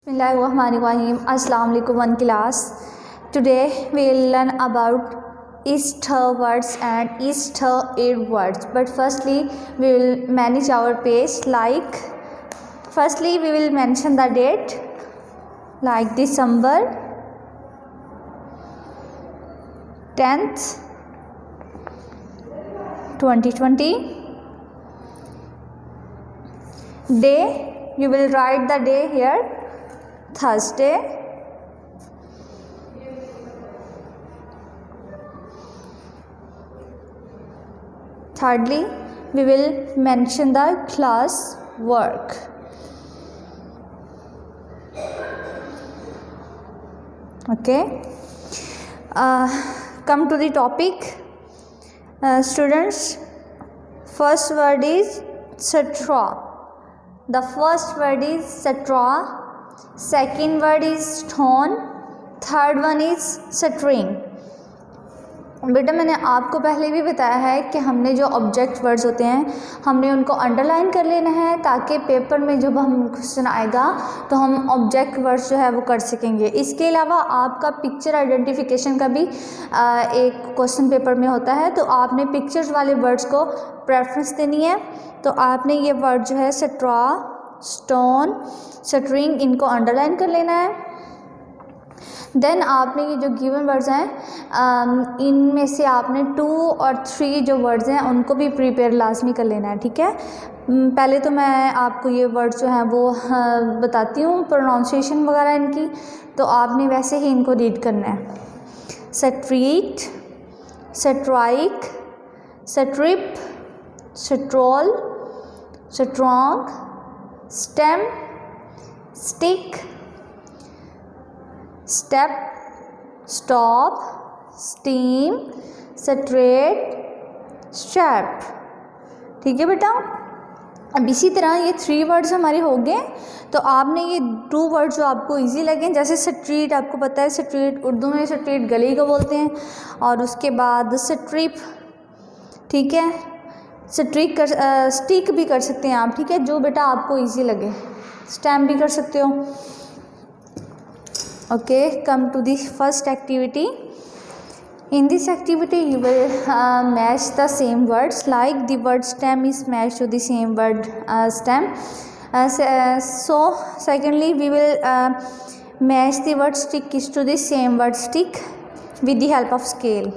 Bismillahirrahmanirrahim. Assalamu alaikum one class. Today we will learn about East words and East aid words. But firstly we will manage our page like firstly we will mention the date like December 10th 2020. Day you will write the day here, Thursday. Thirdly, we will mention the class work. Okay. Come to the topic. Students, first word is straw. The first word is straw. Second word is stone. Third one is string. बेटा मैंने आपको पहले भी बताया है कि हमने जो ऑब्जेक्ट वर्ड्स होते हैं हमने उनको अंडरलाइन कर लेना है ताकि पेपर में जब हम क्वेश्चन आएगा तो हम ऑब्जेक्ट वर्ड्स जो है वो कर सकेंगे. इसके अलावा आपका पिक्चर आइडेंटिफिकेशन का भी एक क्वेश्चन पेपर में होता है, तो आपने पिक्चर्स वाले वर्ड्स को प्रेफरेंस देनी है. तो आपने ये वर्ड जो है स्ट्रॉ, स्टोन, स्ट्रिंग इनको अंडरलाइन कर लेना है. देन आपने ये जो गिवन वर्ड्स हैं इनमें से आपने 2 और 3 जो वर्ड्स हैं उनको भी प्रिपेयर लाजमी कर लेना है. ठीक है. पहले तो मैं आपको ये वर्ड्स जो हैं वो बताती हूँ प्रोनाउंसिएशन वगैरह इनकी, तो आपने वैसे ही इनको रीड करना है. Street, strike, strip, stroll, strong, stem, stick, step, stop, steam, straight, strap. ठीक है बेटा. अब इसी तरह ये 3 वर्ड्स हमारे हो गए. तो आपने ये 2 वर्ड जो आपको इजी लगें, जैसे स्ट्रीट, आपको पता है स्ट्रीट उर्दू में स्ट्रीट गली को बोलते हैं, और उसके बाद स्ट्रिप. ठीक है. स्टिक भी कर सकते हैं आप. ठीक है. जो बेटा आपको इजी लगे. स्टैम्प भी कर सकते हो. Okay, come to the first activity. In this activity you will match the same words, like the word stem is matched to the same word stem. So secondly we will match the word stick is to the same word stick with the help of scale.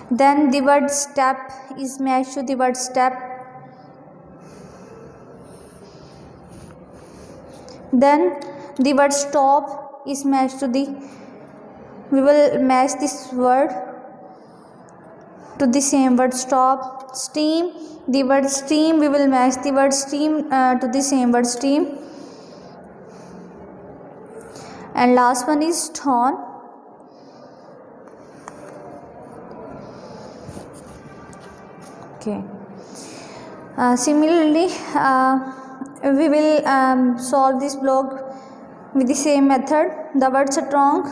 Then the word step is matched to the word step. Then the word stop is matched to the, we will match this word to the same word stop. Steam, the word steam, we will match the word steam to the same word steam. And last one is stone. Okay. Similarly we will solve this block with the same method. The word strong,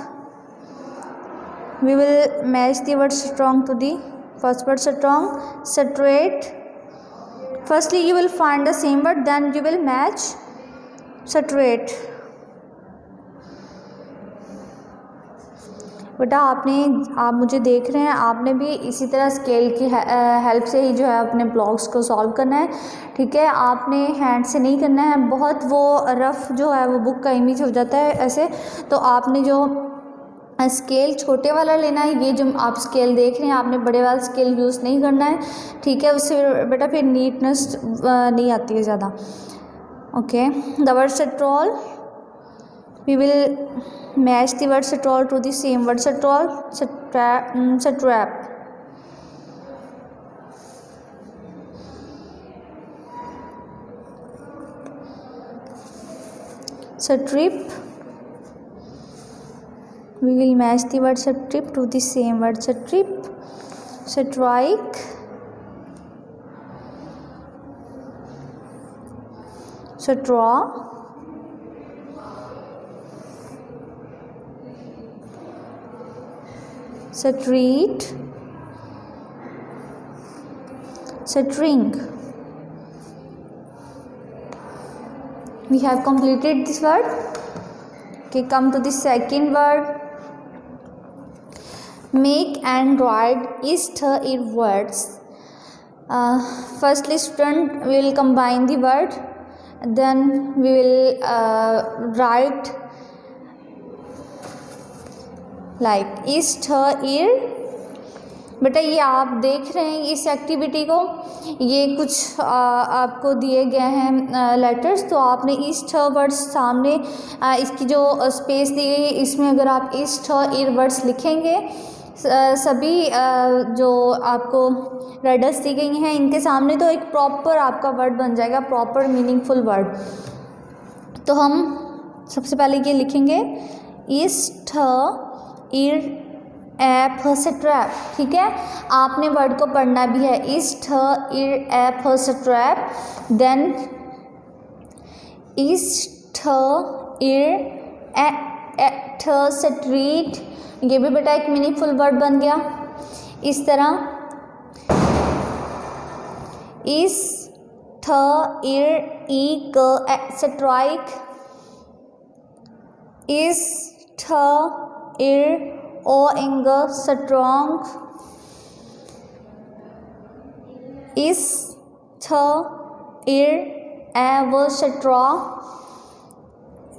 we will match the word strong to the first word strong. Straight, firstly you will find the same word, then you will match straight. बेटा आप मुझे देख रहे हैं, आपने भी इसी तरह स्केल की हेल्प से ही जो है अपने ब्लॉक्स को सॉल्व करना है. ठीक है. आपने हैंड से नहीं करना है, बहुत वो रफ़ जो है वो बुक का इमेज हो जाता है ऐसे. तो आपने जो स्केल छोटे वाला लेना है, ये जो आप स्केल देख रहे हैं आपने बड़े वाला स्केल यूज़ नहीं करना है. ठीक है. उससे बेटा फिर नीटनेस नहीं आती है ज़्यादा. Okay. The word stroll, we will match the word stroll to the same word stroll. Strap, strip, we will match the word strip to the same word strip. Strike, straw, street, string. we have completed this word. Okay, come to the second word. Make and write is-the-ir words. Firstly, student will combine the word, then we will write like is-the-ir. बेटा ये आप देख रहे हैं इस activity को, ये कुछ आपको दिए गए हैं लेटर्स, तो आपने ईस्ट वर्ड्स सामने इसकी जो स्पेस दी गई है इसमें अगर आप ईस्ट ईर वर्ड्स लिखेंगे, सभी जो आपको लेटर्स दी गई हैं इनके सामने, तो एक प्रॉपर आपका वर्ड बन जाएगा, प्रॉपर मीनिंगफुल वर्ड। तो हम सबसे पहले ये लिखेंगे ईस्ट ईर एप से ट्रैप। ठीक है, आपने वर्ड को पढ़ना भी है, ईस्ट ईर एप से ट्रैप, देन ईस्ट ईर एट से ट्रीट। ये भी बेटा एक मीनिंगफुल वर्ड बन गया। इस तरह ईस्ट ईर ई से ट्राइक, ईस्ट ईर ओ इंग स्ट्रॉन्ग, ईस्ट ईर एव स्ट्रॉ,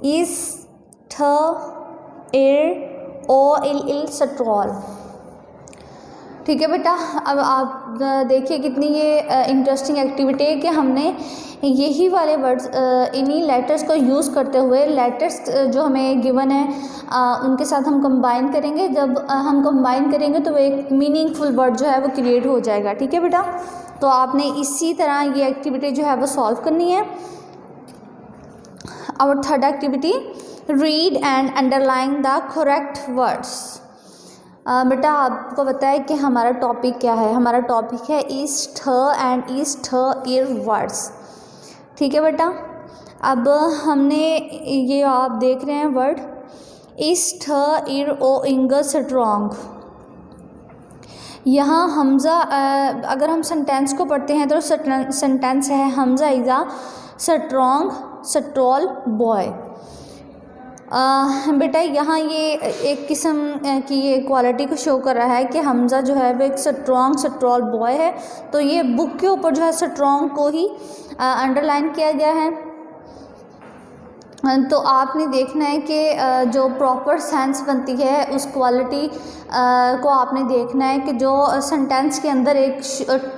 ईस्ट ईर ओ इल स्ट्रॉल। ठीक है बेटा, अब आप देखिए कितनी ये इंटरेस्टिंग एक्टिविटी है कि हमने यही वाले वर्ड्स इन्हीं लेटर्स को यूज़ करते हुए, लेटर्स जो हमें गिवन है उनके साथ हम कंबाइन करेंगे। जब हम कंबाइन करेंगे तो एक मीनिंगफुल वर्ड जो है वो क्रिएट हो जाएगा। ठीक है बेटा, तो आपने इसी तरह ये एक्टिविटी जो है वो सॉल्व करनी है। Our third activity, read and underline the correct words. बेटा आपको पता है कि हमारा टॉपिक क्या है, हमारा टॉपिक है ईस्ट एंड ईस्ट ईर वर्ड्स। ठीक है बेटा, अब हमने ये आप देख रहे हैं वर्ड ईस्ट ईर ओ इंग स्ट्रॉन्ग। यहाँ हमज़ा, अगर हम सेंटेंस को पढ़ते हैं तो सेंटेंस है Hamza is a strong stroll boy. बेटा यहाँ ये एक किस्म की ये क्वालिटी को शो कर रहा है कि हमज़ा जो है वो एक स्ट्रॉन्ग स्ट्रॉल बॉय है, तो ये बुक के ऊपर जो है स्ट्रॉन्ग को ही अंडरलाइन किया गया है। तो आपने देखना है कि जो प्रॉपर सेंस बनती है उस क्वालिटी को आपने देखना है कि जो सेंटेंस के अंदर एक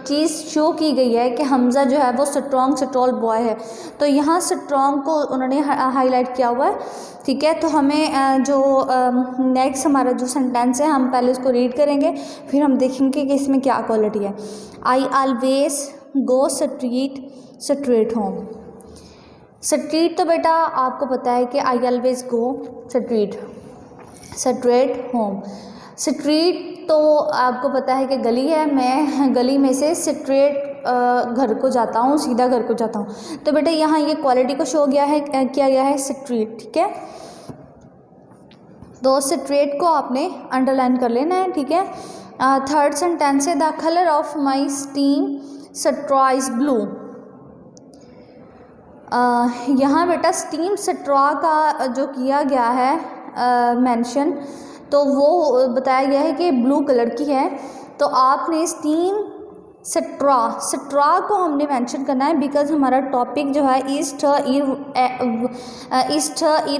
चीज़ शो की गई है कि हमज़ा जो है वो स्ट्रॉन्ग स्ट्रॉल बॉय है, तो यहाँ स्ट्रॉन्ग को उन्होंने हाईलाइट किया हुआ है। ठीक है, तो हमें जो नेक्स्ट हमारा जो सेंटेंस है हम पहले उसको रीड करेंगे, फिर हम देखेंगे कि इसमें क्या क्वालिटी है। I always go straight home. Street तो बेटा आपको पता है कि I always go straight home. Street तो आपको पता है कि गली है, मैं गली में से स्ट्रेट घर को जाता हूँ, सीधा घर को जाता हूँ। तो बेटा यहाँ ये क्वालिटी को शो किया गया है स्ट्रीट। ठीक है, तो स्ट्रेट को आपने अंडरलाइन कर लेना है। ठीक है, थर्ड सेंटेंस है the colour of my steam straw is blue. यहाँ बेटा स्टीम स्ट्रॉ का जो किया गया है मेंशन, तो वो बताया गया है कि ब्लू कलर की है। तो आपने स्टीम स्ट्रॉ को हमने मेंशन करना है, बिकॉज हमारा टॉपिक जो है ईस्ट ईर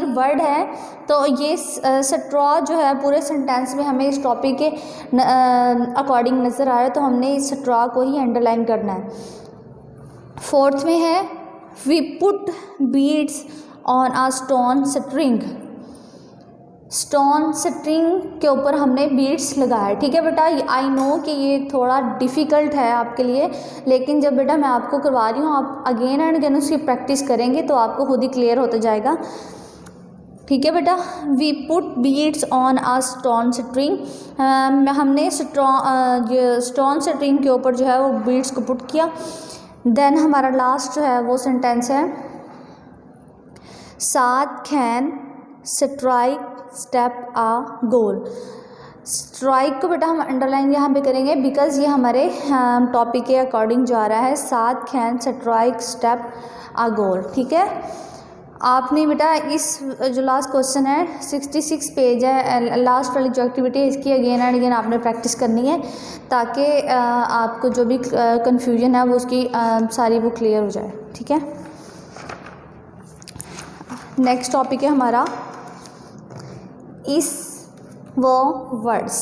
वर्ड है। तो ये स्ट्रॉ जो है पूरे सेंटेंस में हमें इस टॉपिक के अकॉर्डिंग नज़र आ रहा है, तो हमने इस स्ट्रॉ को ही अंडरलाइन करना है। फोर्थ में है we put beads on a stone string. Stone string के ऊपर हमने बीड्स लगाया। ठीक है बेटा, आई नो कि ये थोड़ा डिफ़िकल्ट है आपके लिए, लेकिन जब बेटा मैं आपको करवा रही हूँ आप अगेन एंड अगेन उसकी प्रैक्टिस करेंगे तो आपको खुद ही क्लियर होता जाएगा। ठीक है बेटा, we put beads on a stone string, हमने स्टोन स्ट्रिंग के ऊपर जो है वो बीड्स को पुट किया। देन हमारा लास्ट जो है वो सेंटेंस है साथ can strike step a goal. Strike को बेटा हम अंडरलाइन यहाँ पे करेंगे, बिकॉज़ ये हमारे टॉपिक के अकॉर्डिंग जो आ रहा है, साथ कैन स्ट्राइक स्टेप आ गोल। ठीक है, आपने बेटा इस जो लास्ट क्वेश्चन है 66 पेज है, लास्ट वाली जो एक्टिविटी है इसकी अगेन एंड अगेन आपने प्रैक्टिस करनी है ताकि आपको जो भी कंफ्यूजन है वो उसकी सारी वो क्लियर हो जाए। ठीक है, नेक्स्ट टॉपिक है हमारा इस व वर्ड्स।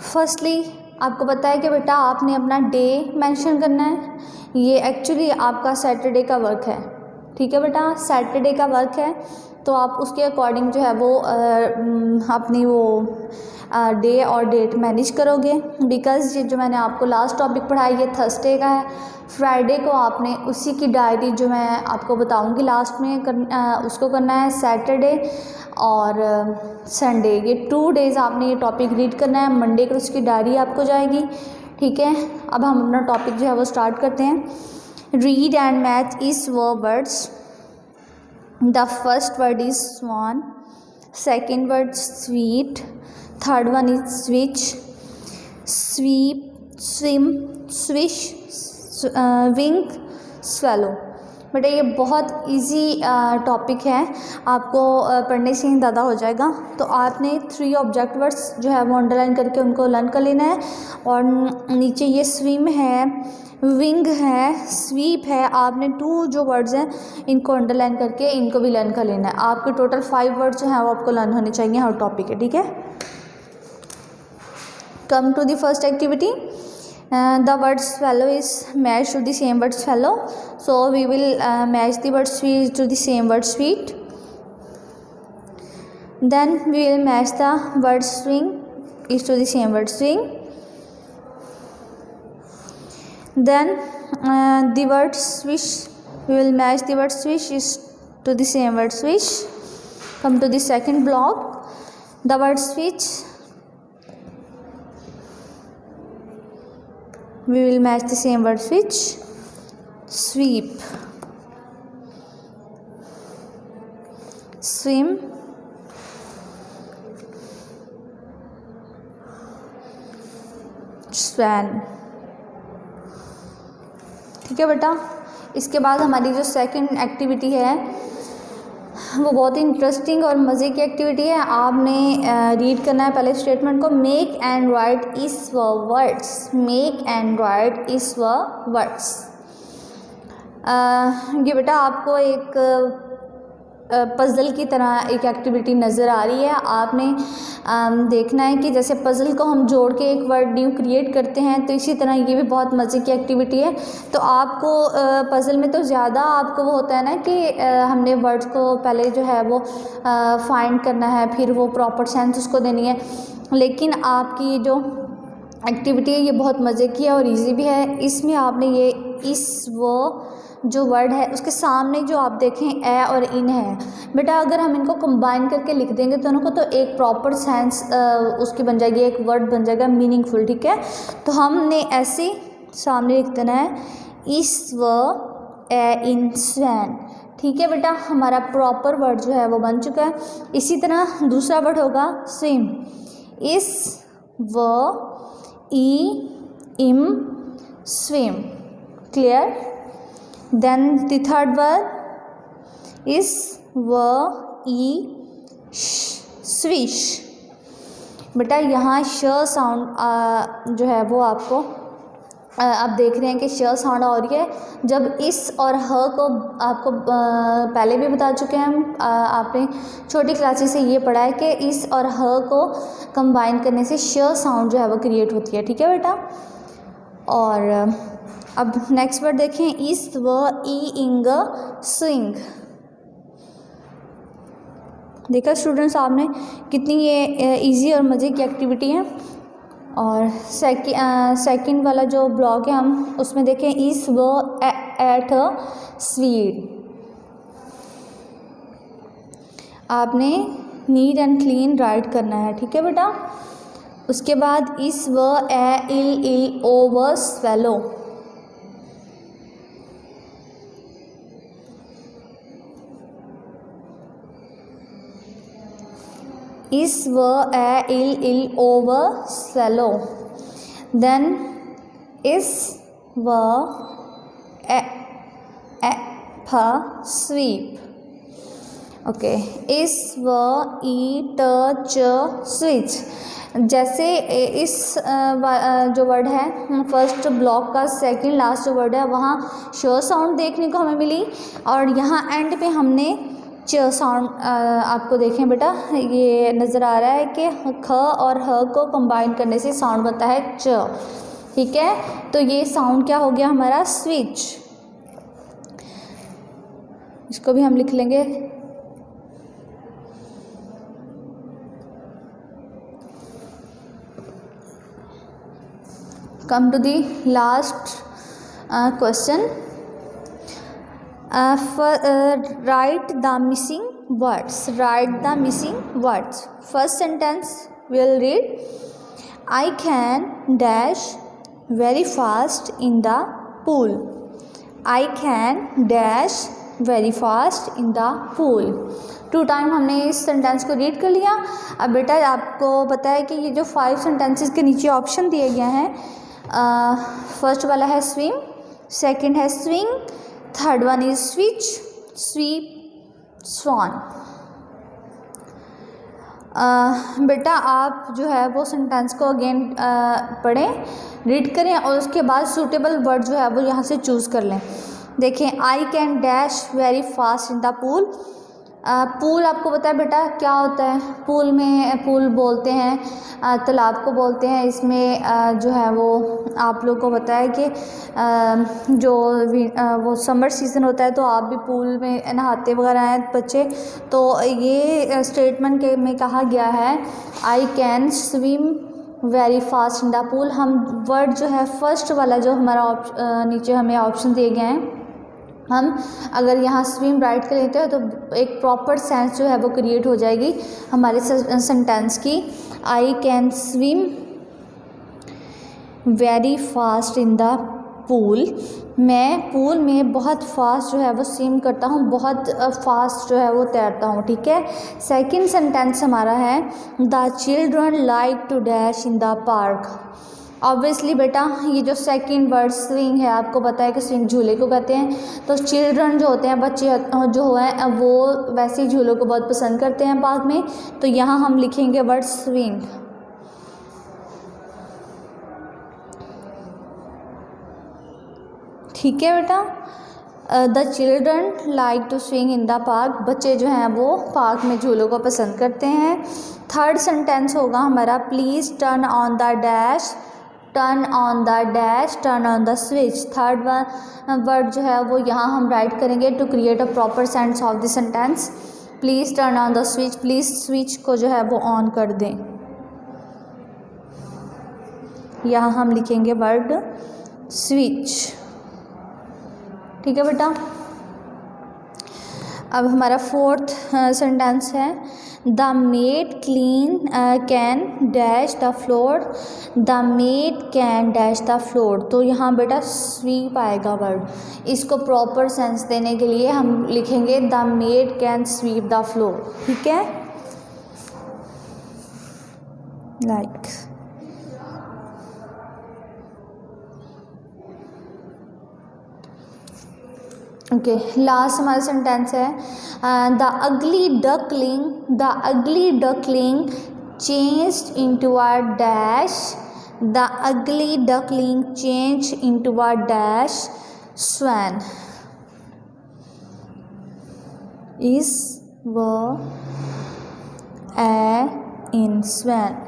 फर्स्टली आपको पता है कि बेटा आपने अपना डे मेंशन करना है। ये एक्चुअली आपका सैटरडे का वर्क है। ठीक है बेटा, सैटरडे का वर्क है तो आप उसके अकॉर्डिंग जो है वो अपनी वो डे और डेट मैनेज करोगे। बिकॉज़ ये जो मैंने आपको लास्ट टॉपिक पढ़ाया ये थर्सडे का है, फ्राइडे को आपने उसी की डायरी जो मैं आपको बताऊंगी लास्ट में उसको करना है। सैटरडे और संडे ये 2 डेज़ आपने ये टॉपिक रीड करना है। मंडे को उसकी डायरी आपको जाएगी। ठीक है, अब हम अपना टॉपिक जो है वो स्टार्ट करते हैं। रीड एंड मैच इस words. The first word is swan, second word sweet, third one is switch, sweep, swim, swish, wing, swallow. बेटा ये बहुत इजी टॉपिक है, आपको पढ़ने से ही ज़्यादा हो जाएगा। तो आपने 3 ऑब्जेक्ट वर्ड्स जो है वो अंडरलाइन करके उनको लर्न कर लेना है। और नीचे ये स्विम है, विंग है, स्वीप है, आपने 2 जो वर्ड्स हैं इनको अंडरलाइन करके इनको भी लर्न कर लेना है। आपके टोटल 5 वर्ड्स जो हैं वो आपको लर्न होने चाहिए हर टॉपिक है। ठीक है, come to the first activity. The word swallow is matched to the same word swallow, so we will match the word sweet to the same word sweet. Then we will match the word swing is to the same word swing. Then the word swish, we will match the word swish is to the same word swish. Come to the second block. The word switch, we will match the same word switch. Sweep, swim, swan। ठीक है बेटा, इसके बाद हमारी जो second activity है वो बहुत ही इंटरेस्टिंग और मज़े की एक्टिविटी है। आपने रीड करना है पहले स्टेटमेंट को। मेक एंड राइट इस वर्ड्स, मेक एंड राइट इस वर्ड्स। ये बेटा आपको एक पज़ल की तरह एक एक्टिविटी नज़र आ रही है। आपने देखना है कि जैसे पज़ल को हम जोड़ के एक वर्ड न्यू क्रिएट करते हैं तो इसी तरह ये भी बहुत मज़े की एक्टिविटी है। तो आपको पज़ल में तो ज़्यादा आपको वो होता है ना कि हमने वर्ड्स को पहले जो है वो फाइंड करना है, फिर वो प्रॉपर सेंस उसको देनी है। लेकिन आपकी ये जो एक्टिविटी है ये बहुत मज़े की है और इजी भी है। इसमें आपने ये इस वो जो वर्ड है उसके सामने जो आप देखें ए और इन है बेटा, अगर हम इनको कंबाइन करके लिख देंगे दोनों को तो एक प्रॉपर सेंस उसकी बन जाएगी, एक वर्ड बन जाएगा मीनिंगफुल। ठीक है, तो हमने ऐसे सामने लिख देना है इस व ए इन स्वैन। ठीक है बेटा, हमारा प्रॉपर वर्ड जो है वो बन चुका है। इसी तरह दूसरा वर्ड होगा स्विम, इस व ई इम swim. Clear? Then the third word is swish। बेटा यहाँ श साउंड जो है वो आपको आप देख रहे हैं कि श साउंड आ रही है। जब इस और ह को आपको पहले भी बता चुके हैं हम, आपने छोटी क्लासेस से ये पढ़ा है कि इस और ह को कंबाइन करने से श साउंड जो है वो क्रिएट होती है। ठीक है बेटा, और अब नेक्स्ट वर्ड देखें इस व ई इंग स्विंग। देखा स्टूडेंट्स आपने कितनी ये इजी और मज़े की एक्टिविटी है। और सेकंड वाला जो ब्लॉग है हम उसमें देखें इस व एट स्वीट। आपने नीट एंड क्लीन राइट करना है। ठीक है बेटा, उसके बाद इस व ए इल ओवर स्वेलो। इस व ए इल ओवर स्वेलो। देन इस व फ स्वीप। ओके, इस व ई ट च स्विच। जैसे इस जो वर्ड है फर्स्ट ब्लॉक का सेकंड लास्ट जो वर्ड है वहाँ श साउंड देखने को हमें मिली, और यहाँ एंड पे हमने च साउंड आपको देखें बेटा ये नज़र आ रहा है कि ख और ह को कंबाइन करने से साउंड बनता है च। ठीक है, तो ये साउंड क्या हो गया हमारा स्विच। इसको भी हम लिख लेंगे। Come to the last question. Write the missing words. Write the missing words. First sentence we'll read. I can dash very fast in the pool. I can dash very fast in the pool. 2 time हमने इस sentence को read कर लिया। अब बेटा आपको पता है कि ये जो 5 सेंटेंसेस के नीचे ऑप्शन दिए गए हैं, फर्स्ट वाला है स्विम, सेकंड है swing, third one is switch, sweep, swan. बेटा आप जो है वो सेंटेंस को अगेन पढ़ें, रीड करें और उसके बाद सूटेबल वर्ड जो है वो यहाँ से चूज़ कर लें। देखें, I can dash very fast in the pool. Pool आपको पता है बेटा क्या होता है? पूल में पूल बोलते हैं, तालाब को बोलते हैं। इसमें जो है वो आप लोग को पता है कि जो वो समर सीज़न होता है तो आप भी पूल में नहाते वगैरह हैं बच्चे। तो ये स्टेटमेंट के में कहा गया है I can swim very fast in the pool. हम वर्ड जो है फर्स्ट वाला जो हमारा नीचे हमें ऑप्शन दिए गए हैं, हम अगर यहाँ स्विम राइट कर लेते हैं तो एक प्रॉपर सेंस जो है वो क्रिएट हो जाएगी हमारे सेंटेंस की। I can swim very fast in the pool. मैं पूल में बहुत फास्ट जो है वो स्विम करता हूँ, बहुत फास्ट जो है वो तैरता हूँ। ठीक है, सेकंड सेंटेंस हमारा है the children like to dash in the park. Obviously बेटा ये जो सेकंड वर्ड स्विंग है, आपको पता है कि स्विंग झूले को कहते हैं। तो चिल्ड्रन जो होते हैं, बच्चे जो हैं वो वैसे ही झूलों को बहुत पसंद करते हैं पार्क में। तो यहाँ हम लिखेंगे वर्ड स्विंग। ठीक है बेटा, the children like to swing in the park. बच्चे जो हैं वो पार्क में झूलों को पसंद करते हैं। थर्ड सेंटेंस होगा हमारा please turn on the dash, turn on the dash, turn on the switch. Third word जो है वो यहाँ हम राइट करेंगे to create a proper sense of the sentence. Please turn on the switch, please switch को जो है वो ऑन कर दें। यहाँ हम लिखेंगे वर्ड स्विच। ठीक है बेटा, अब हमारा फोर्थ सेंटेंस है the made clean can dash the floor. The maid can dash the floor. तो यहाँ बेटा स्वीप आएगा वर्ड। इसको प्रॉपर सेंस देने के लिए हम लिखेंगे the maid can sweep the floor. ठीक है, लाइक ओके, लास्ट हमारा सेंटेंस है the ugly duckling, the ugly duckling changed into a dash. The ugly duckling change into a dash swan. इस व ए इन स्वैन।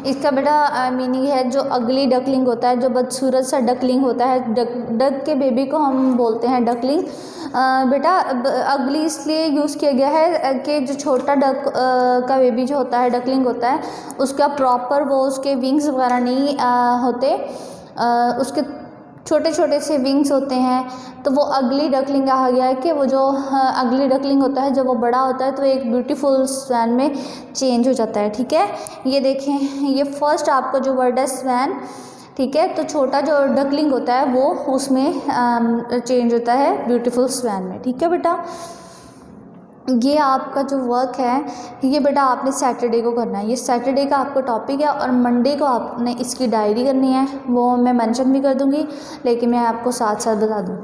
इसका बेटा मीनिंग है जो अगली डकलिंग होता है, जो बदसूरत सा डकलिंग होता है, डक के बेबी को हम बोलते हैं डकलिंग। बेटा अगली इसलिए यूज़ किया गया है कि जो छोटा डक का बेबी जो होता है, डकलिंग होता है, उसका प्रॉपर वो उसके विंग्स वगैरह नहीं होते, उसके छोटे छोटे से विंग्स होते हैं। तो वो अगली डकलिंग कहा गया है कि वो जो अगली डकलिंग होता है जब वो बड़ा होता है तो एक ब्यूटीफुल स्वैन में चेंज हो जाता है। ठीक है, ये देखें, ये फर्स्ट आपको जो वर्ड है स्वैन, ठीक है, तो छोटा जो डकलिंग होता है वो उसमें चेंज होता है ब्यूटीफुल स्वैन में। ठीक है बेटा, ये आपका जो वर्क है ये बेटा आपने सैटरडे को करना है। ये सैटरडे का आपको टॉपिक है और मंडे को आपने इसकी डायरी करनी है। वो मैं मेंशन भी कर दूंगी, लेकिन मैं आपको साथ साथ बता दूं।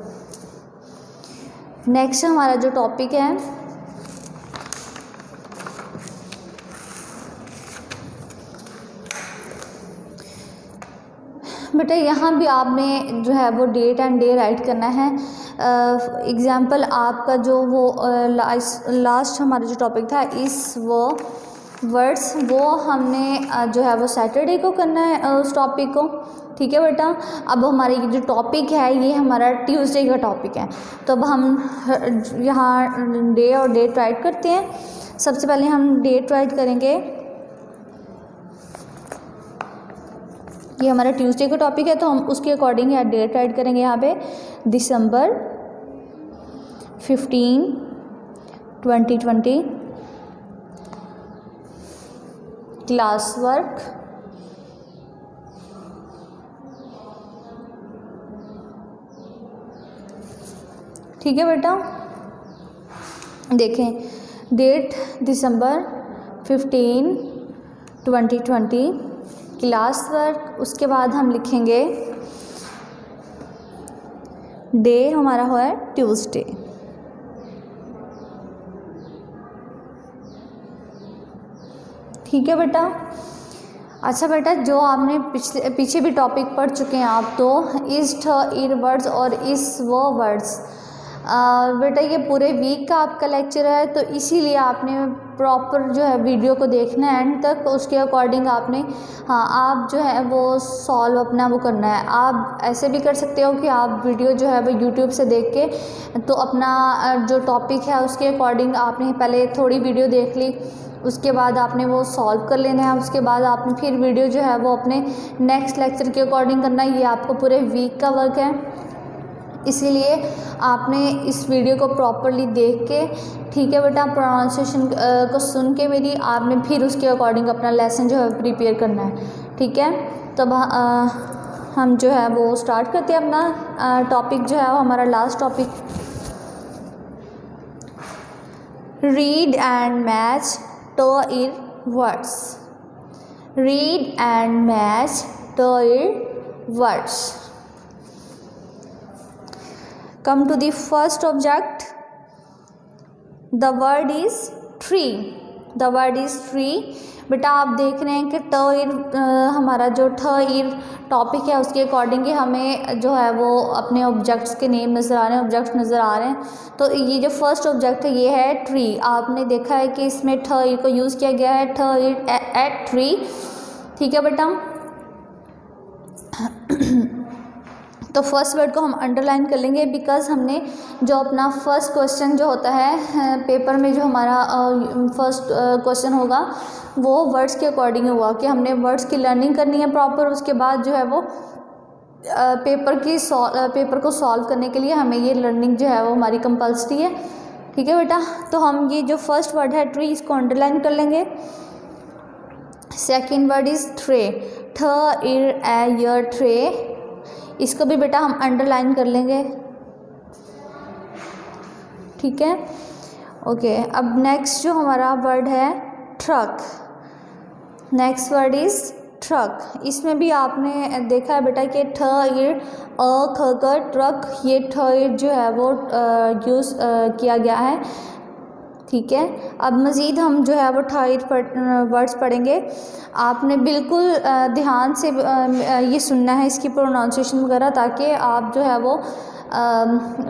नेक्स्ट हमारा जो टॉपिक है बेटा, यहाँ भी आपने जो है वो डेट एंड डे राइट करना है। एग्ज़ाम्पल आपका जो वो लास्ट हमारा जो टॉपिक था इस वो वर्ड्स, वो हमने जो है वो सैटरडे को करना है उस टॉपिक को। ठीक है बेटा। अब हमारे ये जो टॉपिक है ये हमारा ट्यूसडे का टॉपिक है, तो अब हम यहाँ डे और डेट राइट करते हैं। सबसे पहले हम डेट राइट करेंगे, ये हमारा ट्यूसडे का टॉपिक है तो हम उसके अकॉर्डिंग यहाँ डेट राइट करेंगे। यहाँ पे दिसंबर 15, 2020 क्लास वर्क, ठीक है बेटा। देखें, डेट दिसंबर 15, 2020 क्लास वर्क, उसके बाद हम लिखेंगे डे हमारा हुआ है ट्यूसडे। ठीक है बेटा। अच्छा बेटा, जो आपने पीछे भी टॉपिक पढ़ चुके हैं आप, तो इस ईर वर्ड्स और इस वो वर्ड्स, बेटा ये पूरे वीक का आपका लेक्चर है, तो इसीलिए आपने प्रॉपर जो है वीडियो को देखना है एंड तक, उसके अकॉर्डिंग आपने आप जो है वो सॉल्व अपना वो करना है। आप ऐसे भी कर सकते हो कि आप वीडियो जो है वो यूट्यूब से देख के तो अपना जो टॉपिक है उसके अकॉर्डिंग आपने पहले थोड़ी वीडियो देख ली, उसके बाद आपने वो सॉल्व कर लेना है, उसके बाद आपने फिर वीडियो जो है वो अपने नेक्स्ट लेक्चर के अकॉर्डिंग करना है। ये आपको पूरे वीक का वर्क है, इसीलिए आपने इस वीडियो को प्रॉपरली देख के, ठीक है बेटा, प्रोनाउंसिएशन को सुन के मेरी, आपने फिर उसके अकॉर्डिंग अपना लेसन जो है प्रिपेयर करना है। ठीक है, तब हम जो है वो स्टार्ट करते हैं अपना टॉपिक जो है वो हमारा last topic, read and match their words. Read and match their words. Come to the first object. The word is tree. The word is tree. बेटा आप देख रहे हैं कि हमारा जो टॉपिक है उसके अकॉर्डिंग ही हमें जो है वो अपने ऑब्जेक्ट्स के नेम नज़र आ रहे हैं, ऑब्जेक्ट्स नज़र आ रहे हैं। तो ये जो फर्स्ट ऑब्जेक्ट है ये है ट्री। आपने देखा है कि इसमें को यूज़ किया गया है, एट ट्री। ठीक है बेटा। तो फर्स्ट वर्ड को हम अंडरलाइन कर लेंगे, बिकॉज़ हमने जो अपना फर्स्ट क्वेश्चन जो होता है पेपर में, जो हमारा फर्स्ट क्वेश्चन होगा वो वर्ड्स के अकॉर्डिंग होगा कि हमने वर्ड्स की लर्निंग करनी है प्रॉपर। उसके बाद जो है वो पेपर को सॉल्व करने के लिए हमें ये लर्निंग जो है वो हमारी कंपल्सरी है। ठीक है बेटा। तो हम ये जो फर्स्ट वर्ड है ट्री, इसको अंडरलाइन कर लेंगे। Second word is tray. Tray, इसको भी बेटा हम अंडरलाइन कर लेंगे। ठीक है, ओके। अब नेक्स्ट जो हमारा वर्ड है truck. Next word is truck. इसमें भी आपने देखा है बेटा कि ट्रक, ये जो है वो यूज़ किया गया है। ठीक है। अब मज़ीद हम जो है वो वर्ड्स पढ़ेंगे। आपने बिल्कुल ध्यान से ये सुनना है, इसकी प्रोनाउंसिएशन वगैरह, ताकि आप जो है वो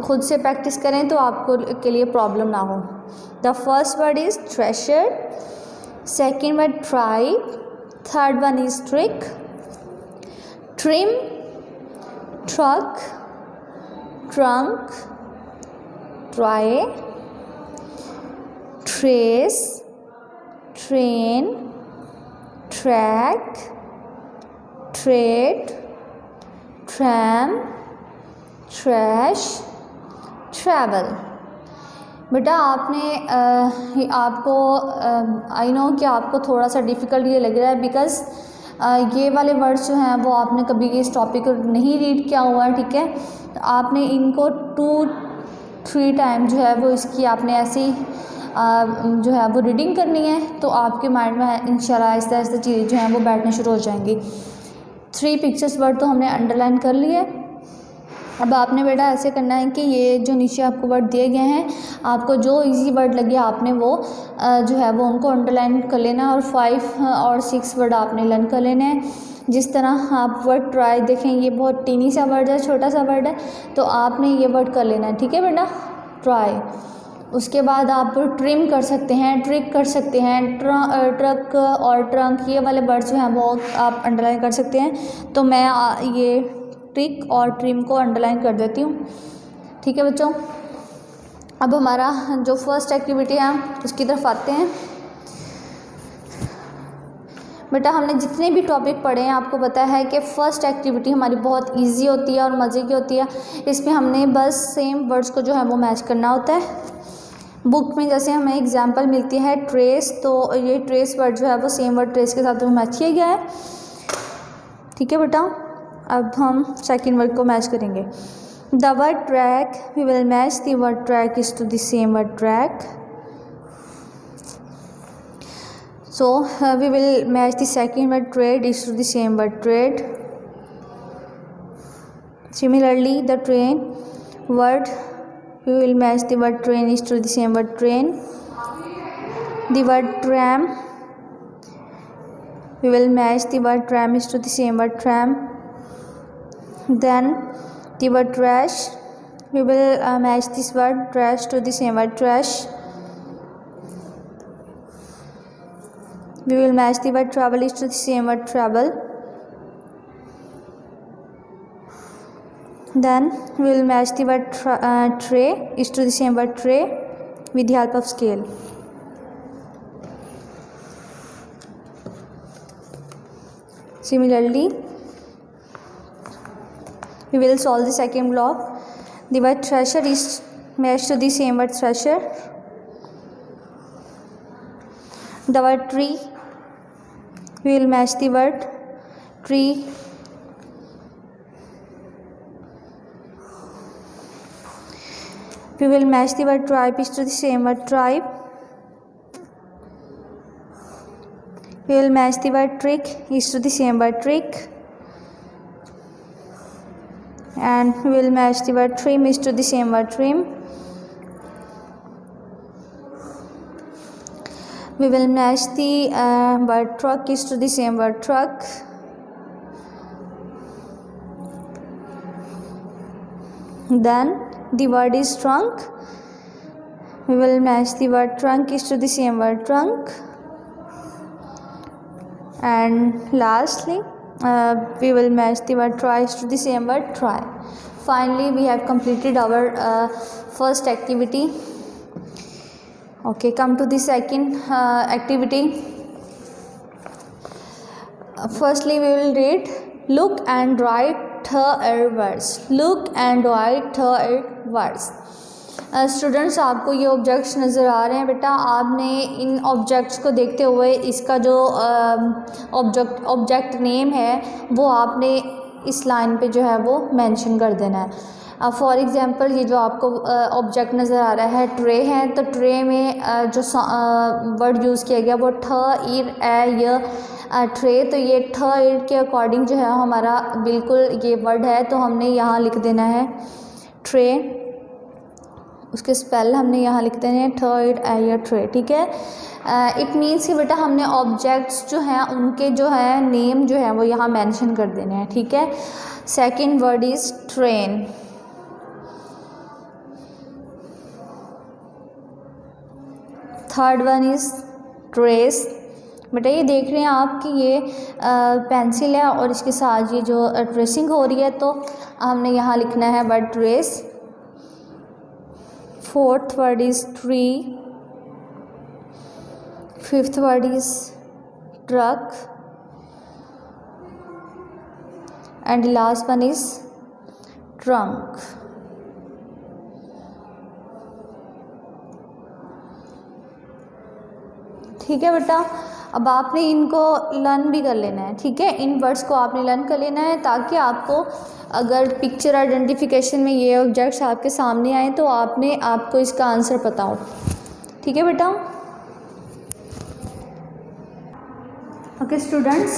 ख़ुद से प्रैक्टिस करें तो आपको के लिए प्रॉब्लम ना हो। The first word is thresher, second word try, third one is trick, trim, truck, trunk, try, trace, train, track, trade, tram, trash, travel. बेटा आपने आपको आई नो कि आपको थोड़ा सा डिफ़िकल्ट ये लग रहा है, बिकॉज़ ये वाले वर्ड्स जो हैं वो आपने कभी इस टॉपिक को नहीं रीड किया हुआ है। ठीक है, तो आपने इनको 2-3 टाइम जो है वो इसकी आपने ऐसी जो है वो रीडिंग करनी है, तो आपके माइंड में इंशाल्लाह आहिस्ता आहिस्ता चीज़ें जो हैं वो बैठनी शुरू हो जाएंगी। 3 पिक्चर्स वर्ड तो हमने अंडरलाइन कर लिए। अब आपने बेटा ऐसे करना है कि ये जो नीचे आपको वर्ड दिए गए हैं, आपको जो इजी वर्ड लगे आपने वो जो है वो उनको अंडरलाइन कर लेना, और 5 और 6 वर्ड आपने लर्न कर लेने हैं। जिस तरह आप वर्ड ट्राई देखें, ये बहुत टीनी सा वर्ड है, छोटा सा वर्ड है, तो आपने ये वर्ड कर लेना है, ठीक है बेटा, ट्राई। उसके बाद आप ट्रिम कर सकते हैं, ट्रिक कर सकते हैं, ट्रक और ट्रंक, ये वाले वर्ड्स जो हैं वो आप अंडरलाइन कर सकते हैं। तो मैं ये ट्रिक और ट्रिम को अंडरलाइन कर देती हूँ, ठीक है बच्चों। अब हमारा जो फर्स्ट एक्टिविटी है उसकी तरफ आते हैं। बेटा हमने जितने भी टॉपिक पढ़े हैं आपको पता है कि फ़र्स्ट एक्टिविटी हमारी बहुत इजी होती है और मज़े की होती है। इसमें हमने बस सेम वर्ड्स को जो है वो मैच करना होता है। बुक में जैसे हमें एग्जांपल मिलती है ट्रेस, तो ये ट्रेस वर्ड जो है वो सेम वर्ड ट्रेस के साथ मैच किया गया है, ठीक है बेटा। अब हम सेकेंड वर्ड को मैच करेंगे। The word track, we will match the word track is to the same word track. So we will match the second word trade is to the same word trade. Similarly, the train word, we will match the word train is to the same word train. The word tram, we will match the word tram is to the same word tram. Then the word trash, we will match this word trash to the same word trash. We will match the word travel is to the same word travel. Then we will match the word tray is to the same word tray with the help of scale. Similarly, we will solve the second block. The word treasure is matched to the same word treasure. The word tree, we will match the word tree. We will match the word tribe is to the same word tribe. We will match the word trick is to the same word trick. And we will match the word trim is to the same word trim. We will match the word truck is to the same word truck. Then the word is trunk. We will match the word trunk is to the same word trunk. And lastly, we will match the word try is to the same word try. Finally, we have completed our first activity. Okay, come to the second activity. Firstly, we will read look and write her words. Look and write her words. Students आपको ये objects नज़र आ रहे हैं बेटा, आपने इन objects को देखते हुए इसका जो ऑब्जेक्ट नेम है वो आपने इस लाइन पे जो है वो मेंशन कर देना है। फॉर एग्ज़ाम्पल ये जो आपको ऑब्जेक्ट नज़र आ रहा है ट्रे है, तो ट्रे में जो वर्ड यूज़ किया गया वो ठ इर ए य ट्रे, तो ये ठ इर के अकॉर्डिंग जो है हमारा बिल्कुल ये वर्ड है, तो हमने यहाँ लिख देना है ट्रे, उसके स्पेल हमने यहाँ लिख देने हैं ठ इर ए य ट्रे, ठीक है। इट मीन्स कि बेटा हमने ऑब्जेक्ट्स जो हैं उनके जो है नेम जो है वो यहाँ मेंशन कर देने हैं, ठीक है। Second word is train. Third one is trace. बेटा ये देख रहे हैं आप कि ये पेंसिल है और इसके साथ ये जो ट्रेसिंग हो रही है, तो हमने यहाँ लिखना है word trace. Fourth word is tree. Fifth word is truck and last one is trunk. ठीक है बेटा, अब आपने इनको लर्न भी कर लेना है, ठीक है। इन वर्ड्स को आपने लर्न कर लेना है ताकि आपको अगर पिक्चर आइडेंटिफिकेशन में ये ऑब्जेक्ट्स आपके सामने आए तो आपको इसका आंसर पता हो, ठीक है बेटा। Okay students,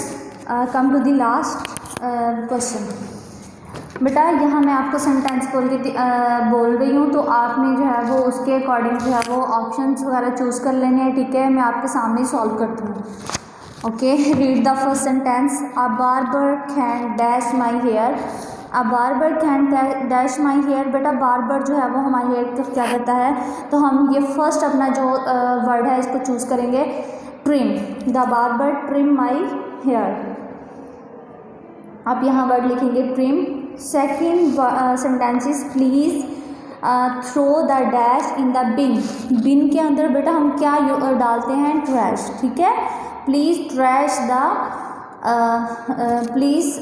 come to the last question. बेटा यहाँ मैं आपको सेंटेंस बोल रही हूँ, तो आपने जो है वो उसके अकॉर्डिंग जो है वो ऑप्शंस वगैरह चूज़ कर लेने हैं, ठीक है। मैं आपके सामने सॉल्व करती हूँ। Okay, read the first sentence. A barber can dash my hair. A barber can dash my hair. बेटा बार्बर जो है वो हमारे हेयर को क्या करता है, तो हम ये फर्स्ट अपना जो वर्ड है इसको चूज़ करेंगे, trim. The barber trim my hair. आप यहाँ वर्ड लिखेंगे trim. Second sentence is please throw the dash in the bin. Bin के अंदर बेटा हम क्या डालते हैं, ट्रैश, ठीक है। Please trash the please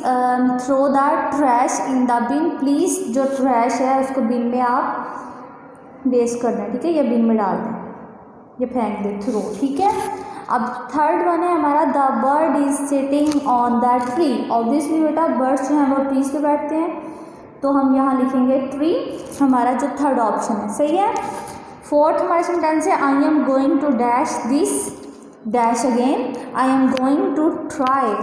throw the trash in the bin. Please जो ट्रैश है उसको बिन में आप वेस्ट कर दें, ठीक है, या बिन में डाल दें, ये फेंक दें, थ्रो, ठीक है। अब थर्ड वन है हमारा, the bird is sitting on the tree. Obviously बेटा बर्ड्स जो हैं वो ट्रीज पे बैठते हैं, तो हम यहाँ लिखेंगे ट्री, हमारा जो थर्ड ऑप्शन है, सही है। फोर्थ हमारा सेंटेंस है, I am going to dash this dash again. I am going to try.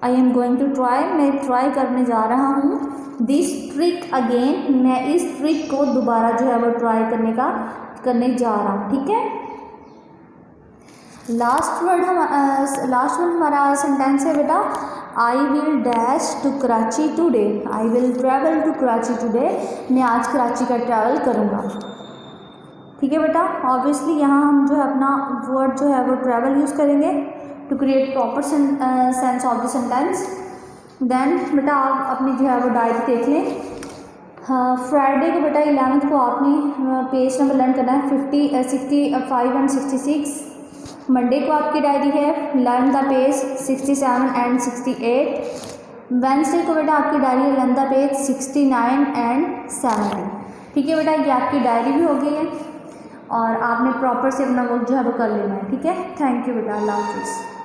I am going to try, मैं ट्राई करने जा रहा हूँ। दिस ट्रिक अगेन, मैं इस ट्रिक को दोबारा जो है वो ट्राई करने जा रहा हूँ, ठीक है। लास्ट वर्ड हमारा सेंटेंस है बेटा, I will dash to Karachi today. I will travel to Karachi today, मैं आज कराची का ट्रैवल करूँगा, ठीक है बेटा। ऑब्वियसली यहाँ हम जो है अपना वर्ड जो है वो ट्रैवल यूज़ करेंगे to create proper sense of the sentence. Then बेटा आप अपनी जो है वो डायरी देख लें। फ्राइडे को बेटा 11th को आपने पेज नंबर लर्न करना है 50, 65 एंड 66। मंडे को आपकी डायरी है learn the page 67 and 68। Wednesday को बेटा आपकी डायरी है लर्न द पेज 69 एंड 70, ठीक है बेटा। ये आपकी डायरी भी हो गई है और आपने प्रॉपर से अपना वर्क जो है वो कर लेना है, ठीक है। थैंक यू बेटा, अल्लाह हाफिज़।